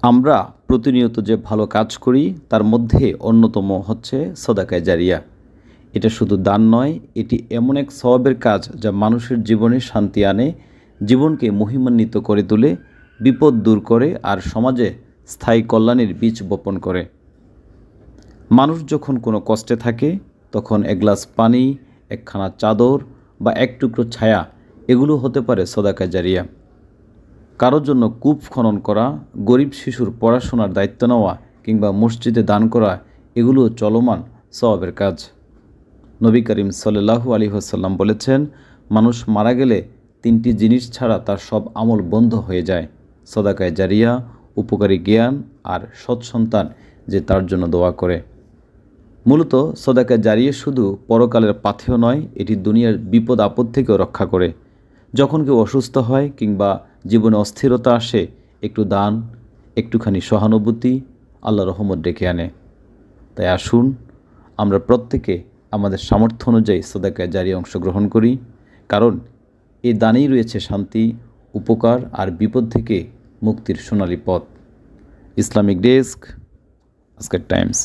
আমরা প্রতিনিয়ত যে ভালো কাজ করি তার মধ্যে অন্যতম হচ্ছে সদাকায়ে জারিয়া। এটা শুধু দান নয়, এটি এমন এক সওয়াবের কাজ যা মানুষের জীবনে শান্তি আনে, জীবনকে মহিমান্বিত করে তোলে, বিপদ দূর করে আর সমাজে স্থায়ী কল্যাণের বীজ বপন করে। মানুষ যখন কোনো কষ্টে থাকে তখন এক গ্লাস পানি, একখানা চাদর বা এক টুকরো ছায়া, এগুলো হতে পারে সদাকায়ে জারিয়া। কারোর জন্য কূপ খনন করা, গরিব শিশুর পড়াশোনার দায়িত্ব নেওয়া কিংবা মসজিদে দান করা, এগুলো চলমান সওয়াবের কাজ। নবী করিম সাল্লাল্লাহু আলাইহি ওয়াসাল্লাম বলেছেন, মানুষ মারা গেলে তিনটি জিনিস ছাড়া তার সব আমল বন্ধ হয়ে যায়: সদাকায়ে জারিয়া, উপকারী জ্ঞান আর সৎ সন্তান যে তার জন্য দোয়া করে। মূলত সদাকায়ে জারিয়া শুধু পরকালের পাথেয় নয়, এটি দুনিয়ার বিপদ আপদ থেকেও রক্ষা করে। যখন কেউ অসুস্থ হয় কিংবা জীবনে অস্থিরতা আসে, একটু দান, একটুখানি সহানুভূতি আল্লাহর রহমত ডেকে আনে। তাই আসুন আমরা প্রত্যেকে আমাদের সামর্থ্য অনুযায়ী সদাকায়ে জারিয়া অংশগ্রহণ করি, কারণ এই দানেই রয়েছে শান্তি, উপকার আর বিপদ থেকে মুক্তির সোনালী পথ। ইসলামিক ডেস্ক, আজকের টাইমস।